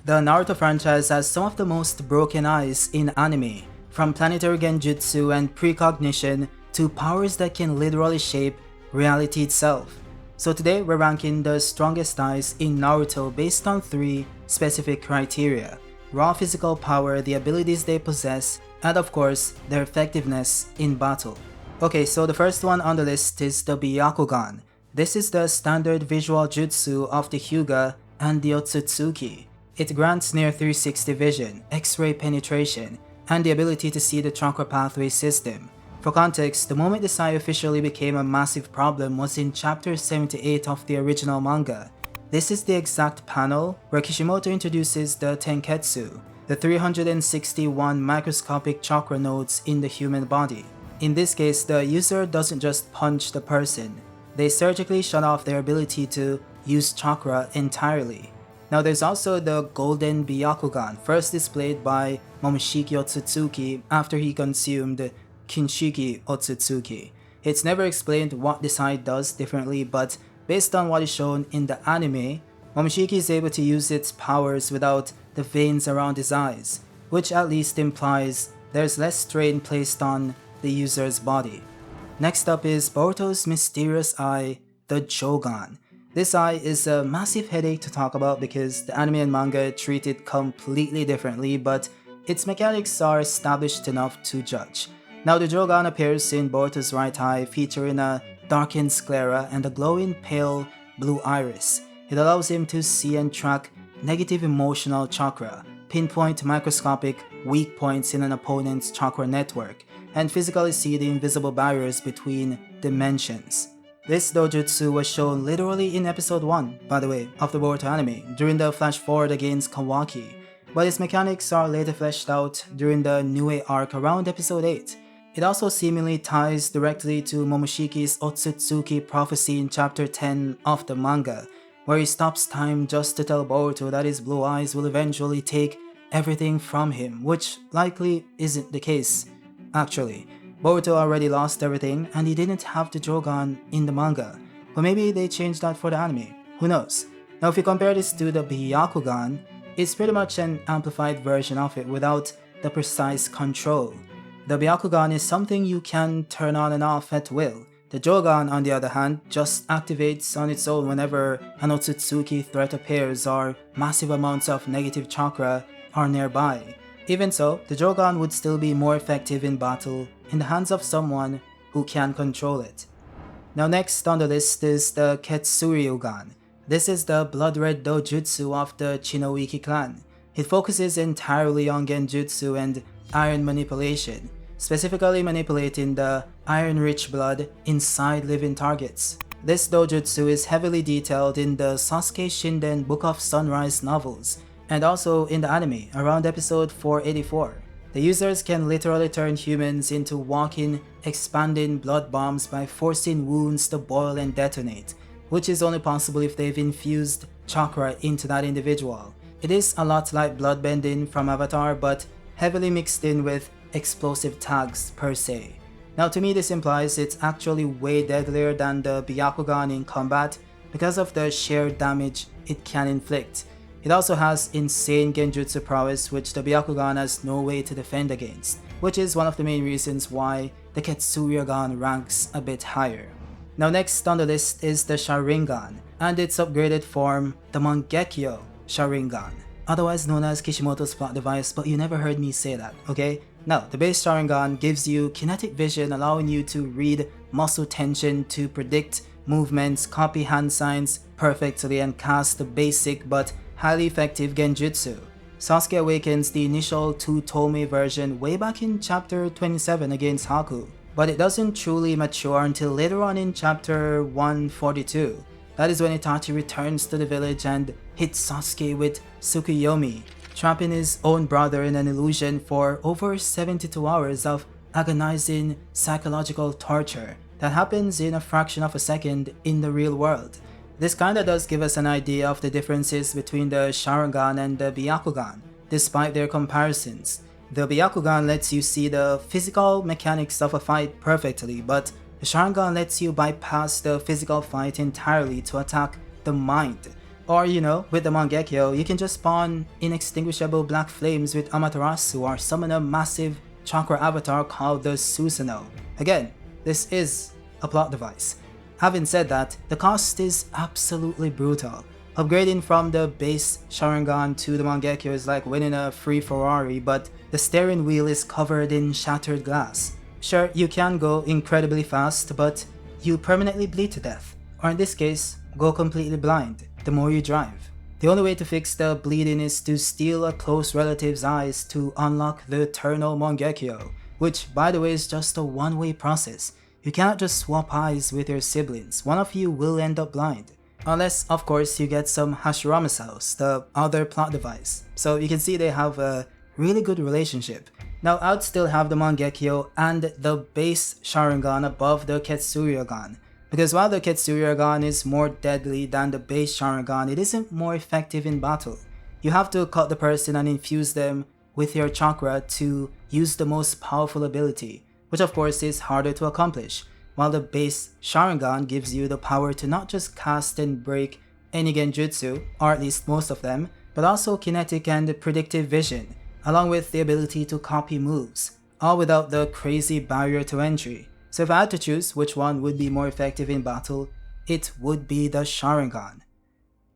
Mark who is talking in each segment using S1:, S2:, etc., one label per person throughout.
S1: The Naruto franchise has some of the most broken eyes in anime, from planetary genjutsu and precognition to powers that can literally shape reality itself. So today we're ranking the strongest eyes in Naruto based on 3 specific criteria: raw physical power, the abilities they possess, and of course, their effectiveness in battle. Okay, so the first one on the list is the Byakugan. This is the standard visual jutsu of the Hyuga and the Otsutsuki. It grants near 360 vision, X-ray penetration, and the ability to see the chakra pathway system. For context, the moment this eye officially became a massive problem was in chapter 78 of the original manga. This is the exact panel where Kishimoto introduces the Tenketsu, the 361 microscopic chakra nodes in the human body. In this case, the user doesn't just punch the person, they surgically shut off their ability to use chakra entirely. Now there's also the Golden Byakugan, first displayed by Momoshiki Otsutsuki after he consumed Kinshiki Otsutsuki. It's never explained what this eye does differently, but based on what is shown in the anime, Momoshiki is able to use its powers without the veins around his eyes, which at least implies there's less strain placed on the user's body. Next up is Boruto's mysterious eye, the Jougan. This eye is a massive headache to talk about because the anime and manga treat it completely differently, but its mechanics are established enough to judge. Now the Jougan appears in Boruto's right eye, featuring a darkened sclera and a glowing pale blue iris. It allows him to see and track negative emotional chakra, pinpoint microscopic weak points in an opponent's chakra network, and physically see the invisible barriers between dimensions. This dojutsu was shown literally in episode 1, by the way, of the Boruto anime, during the flash forward against Kawaki, but its mechanics are later fleshed out during the Nue arc around episode 8. It also seemingly ties directly to Momoshiki's Otsutsuki prophecy in chapter 10 of the manga, where he stops time just to tell Boruto that his blue eyes will eventually take everything from him, which likely isn't the case, actually. Boruto already lost everything and he didn't have the Jougan in the manga, but maybe they changed that for the anime, who knows. Now if you compare this to the Byakugan, it's pretty much an amplified version of it without the precise control. The Byakugan is something you can turn on and off at will. The Jougan, on the other hand, just activates on its own whenever an Otsutsuki threat appears or massive amounts of negative chakra are nearby. Even so, the Jougan would still be more effective in battle in the hands of someone who can control it. Now next on the list is the Ketsuryogan. This is the blood red dojutsu of the Shinoiki clan. It focuses entirely on genjutsu and iron manipulation, specifically manipulating the iron-rich blood inside living targets. This dojutsu is heavily detailed in the Sasuke Shinden Book of Sunrise novels, and also in the anime around episode 484. The users can literally turn humans into walking, expanding blood bombs by forcing wounds to boil and detonate, which is only possible if they've infused chakra into that individual. It is a lot like bloodbending from Avatar, but heavily mixed in with explosive tags per se. Now to me this implies it's actually way deadlier than the Byakugan in combat because of the sheer damage it can inflict. It also has insane genjutsu prowess which the Byakugan has no way to defend against, which is one of the main reasons why the Ketsuryogan ranks a bit higher. Now next on the list is the Sharingan, and its upgraded form, the Mangekyo Sharingan, otherwise known as Kishimoto's plot device, but you never heard me say that, okay? Now, the base Sharingan gives you kinetic vision, allowing you to read muscle tension to predict movements, copy hand signs perfectly, and cast the basic but highly effective genjutsu. Sasuke awakens the initial two-tome version way back in chapter 27 against Haku, but it doesn't truly mature until later on in chapter 142. That is when Itachi returns to the village and hits Sasuke with Tsukuyomi, trapping his own brother in an illusion for over 72 hours of agonizing psychological torture that happens in a fraction of a second in the real world. This kinda does give us an idea of the differences between the Sharingan and the Byakugan, despite their comparisons. The Byakugan lets you see the physical mechanics of a fight perfectly, but the Sharingan lets you bypass the physical fight entirely to attack the mind. Or with the Mangekyo, you can just spawn inextinguishable black flames with Amaterasu or summon a massive chakra avatar called the Susanoo. Again, this is a plot device. Having said that, the cost is absolutely brutal. Upgrading from the base Sharingan to the Mangekyo is like winning a free Ferrari, but the steering wheel is covered in shattered glass. Sure, you can go incredibly fast, but you permanently bleed to death. Or in this case, go completely blind the more you drive. The only way to fix the bleeding is to steal a close relative's eyes to unlock the Eternal Mangekyo, which by the way is just a one-way process. You cannot just swap eyes with your siblings, one of you will end up blind. Unless, of course, you get some Hashirama cells, the other plot device. So you can see they have a really good relationship. Now I'd still have the Mangekyo and the base Sharingan above the Ketsuryogan. Because while the Ketsuryogan is more deadly than the base Sharingan, it isn't more effective in battle. You have to cut the person and infuse them with your chakra to use the most powerful ability, which of course is harder to accomplish. While the base Sharingan gives you the power to not just cast and break any genjutsu, or at least most of them, but also kinetic and predictive vision, along with the ability to copy moves, all without the crazy barrier to entry. So if I had to choose which one would be more effective in battle, it would be the Sharingan.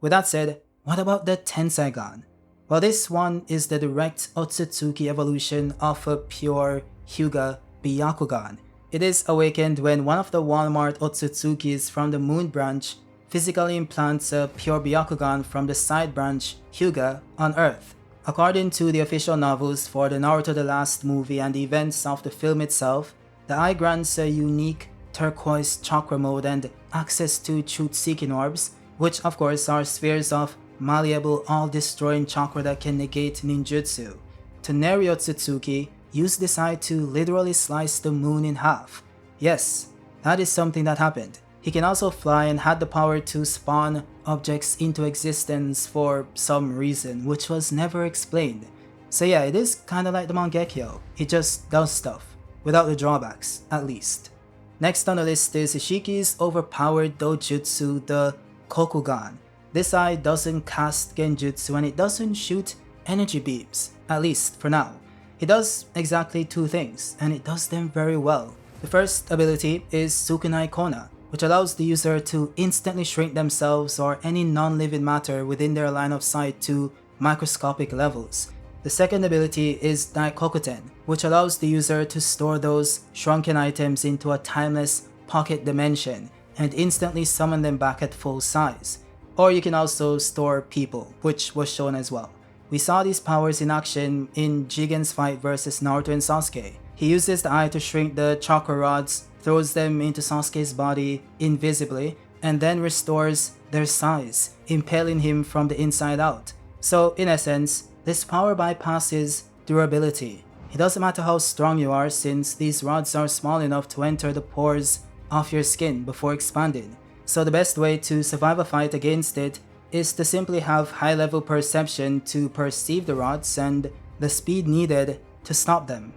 S1: With that said, what about the Tenseigan? Well, this one is the direct Otsutsuki evolution of a pure Hyuga Byakugan. It is awakened when one of the Walmart Otsutsukis from the Moon branch physically implants a pure Byakugan from the side branch Hyuga on Earth. According to the official novels for the Naruto The Last movie and the events of the film itself, the eye grants a unique turquoise chakra mode and access to truth-seeking orbs, which of course are spheres of malleable, all-destroying chakra that can negate ninjutsu. Toneri Otsutsuki used this eye to literally slice the moon in half. Yes, that is something that happened. He can also fly and had the power to spawn objects into existence for some reason, which was never explained. So yeah, it is kinda like the Mangekyo. It just does stuff, without the drawbacks, at least. Next on the list is Ishiki's overpowered Dojutsu, the Kokugan. This eye doesn't cast genjutsu and it doesn't shoot energy beams, at least for now. It does exactly two things, and it does them very well. The first ability is Sukunai Kona, which allows the user to instantly shrink themselves or any non-living matter within their line of sight to microscopic levels. The second ability is Daikokuten, which allows the user to store those shrunken items into a timeless pocket dimension and instantly summon them back at full size. Or you can also store people, which was shown as well. We saw these powers in action in Jigen's fight versus Naruto and Sasuke. He uses the eye to shrink the chakra rods, throws them into Sasuke's body invisibly, and then restores their size, impaling him from the inside out. So in essence, this power bypasses durability. It doesn't matter how strong you are since these rods are small enough to enter the pores of your skin before expanding. So the best way to survive a fight against it is to simply have high-level perception to perceive the rods and the speed needed to stop them.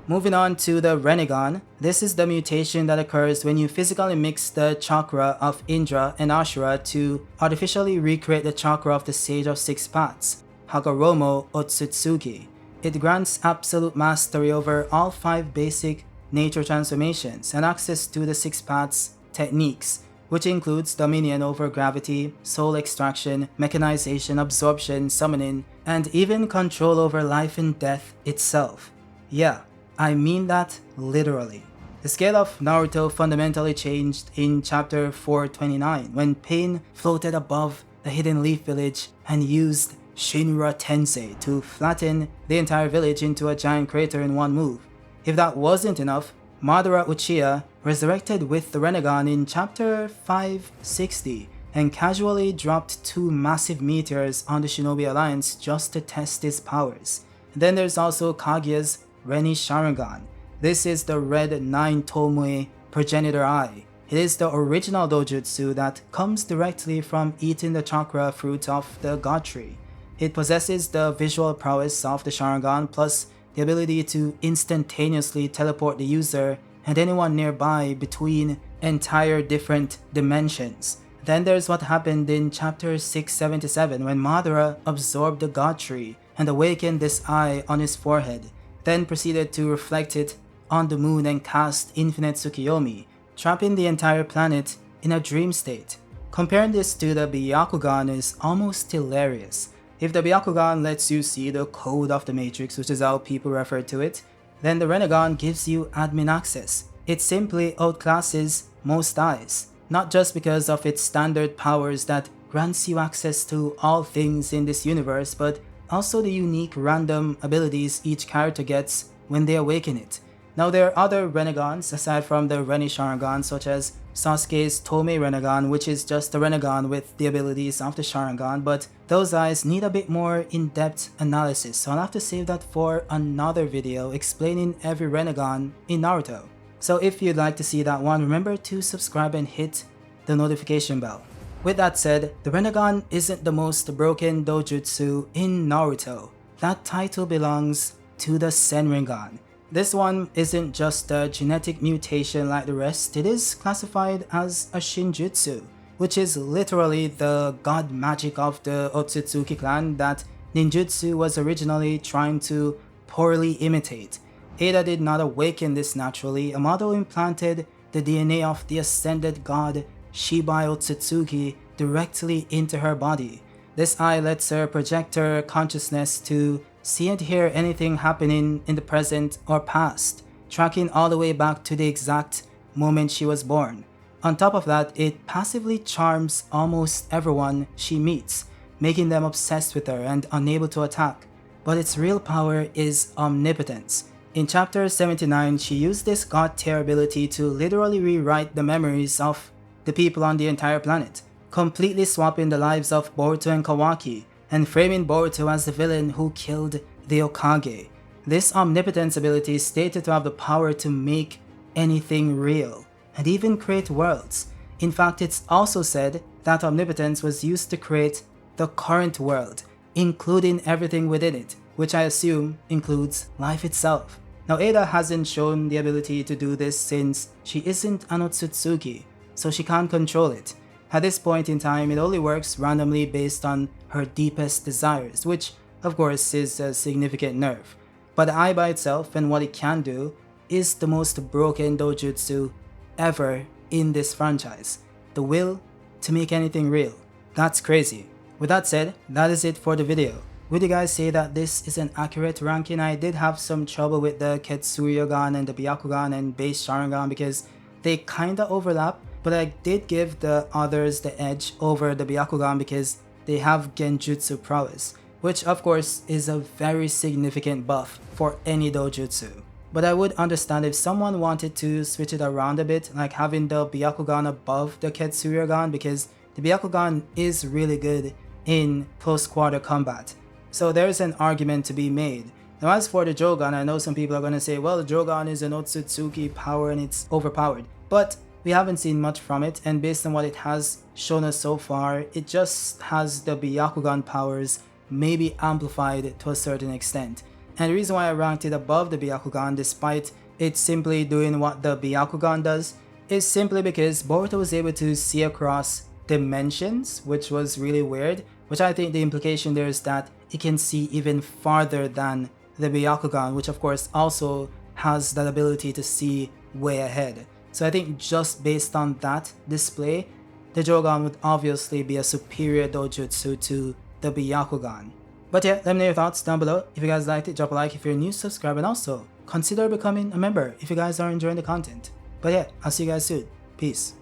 S1: Moving on to the Rinnegan, this is the mutation that occurs when you physically mix the chakra of Indra and Ashura to artificially recreate the chakra of the Sage of Six Paths, Hagoromo Otsutsuki. It grants absolute mastery over all 5 basic nature transformations and access to the Six Paths techniques, which includes dominion over gravity, soul extraction, mechanization, absorption, summoning, and even control over life and death itself. Yeah, I mean that literally. The scale of Naruto fundamentally changed in chapter 429 when Pain floated above the Hidden Leaf village and used Shinra Tensei to flatten the entire village into a giant crater in one move. If that wasn't enough, Madara Uchiha resurrected with the Rinnegan in chapter 560 and casually dropped 2 massive meteors on the Shinobi Alliance just to test his powers. Then there's also Kaguya's Renni Sharingan. This is the red 9 Tomoe progenitor eye. It is the original dojutsu that comes directly from eating the chakra fruit of the god tree. It possesses the visual prowess of the Sharingan plus the ability to instantaneously teleport the user and anyone nearby between entire different dimensions. Then there's what happened in chapter 677 when Madara absorbed the God Tree and awakened this eye on his forehead, then proceeded to reflect it on the moon and cast infinite Tsukiyomi, trapping the entire planet in a dream state. Comparing this to the Byakugan is almost hilarious. If the Byakugan lets you see the code of the Matrix, which is how people refer to it, then the Rinnegan gives you admin access. It simply outclasses most eyes, not just because of its standard powers that grants you access to all things in this universe, but also the unique random abilities each character gets when they awaken it. Now there are other Rinnegans aside from the Rinne Sharingan, such as Sasuke's Tomei Rinnegan, which is just a Rinnegan with the abilities of the Sharingan, but those eyes need a bit more in-depth analysis, so I'll have to save that for another video explaining every Rinnegan in Naruto. So if you'd like to see that one, remember to subscribe and hit the notification bell. With that said, the Rinnegan isn't the most broken dojutsu in Naruto. That title belongs to the Senrigan. This one isn't just a genetic mutation like the rest, it is classified as a Shinjutsu, which is literally the god magic of the Otsutsuki clan that ninjutsu was originally trying to poorly imitate. Eida did not awaken this naturally. Amado implanted the DNA of the ascended god Shibai Otsutsuki directly into her body. This eye lets her project her consciousness to see and hear anything happening in the present or past, tracking all the way back to the exact moment she was born. On top of that, it passively charms almost everyone she meets, making them obsessed with her and unable to attack. But its real power is omnipotence. In chapter 79, she used this god tier ability to literally rewrite the memories of the people on the entire planet, completely swapping the lives of Boruto and Kawaki, and framing Boruto as the villain who killed the Hokage. This omnipotence ability is stated to have the power to make anything real, and even create worlds. In fact, it's also said that omnipotence was used to create the current world, including everything within it, which I assume includes life itself. Now Eida hasn't shown the ability to do this since she isn't an Otsutsuki, so she can't control it. At this point in time, it only works randomly based on her deepest desires, which of course is a significant nerf. But the eye by itself and what it can do is the most broken dojutsu ever in this franchise. The will to make anything real. That's crazy. With that said, that is it for the video. Would you guys say that this is an accurate ranking? I did have some trouble with the Ketsuryogan and the Byakugan and base Sharingan because they kinda overlap, but I did give the others the edge over the Byakugan because they have genjutsu prowess, which of course is a very significant buff for any dojutsu. But I would understand if someone wanted to switch it around a bit, like having the Byakugan above the Ketsuryogan, because the Byakugan is really good in close quarter combat. So there's an argument to be made. Now as for the Jougan, I know some people are going to say, well, the Jougan is an Otsutsuki power and it's overpowered. But we haven't seen much from it, and based on what it has shown us so far, it just has the Byakugan powers maybe amplified to a certain extent. And the reason why I ranked it above the Byakugan despite it simply doing what the Byakugan does is simply because Boruto was able to see across dimensions, which was really weird, which I think the implication there is that it can see even farther than the Byakugan, which of course also has that ability to see way ahead. So I think just based on that display, the Jougan would obviously be a superior dojutsu to the Byakugan. But yeah, let me know your thoughts down below. If you guys liked it, drop a like if you're new, subscribe, and also consider becoming a member if you guys are enjoying the content. But yeah, I'll see you guys soon. Peace.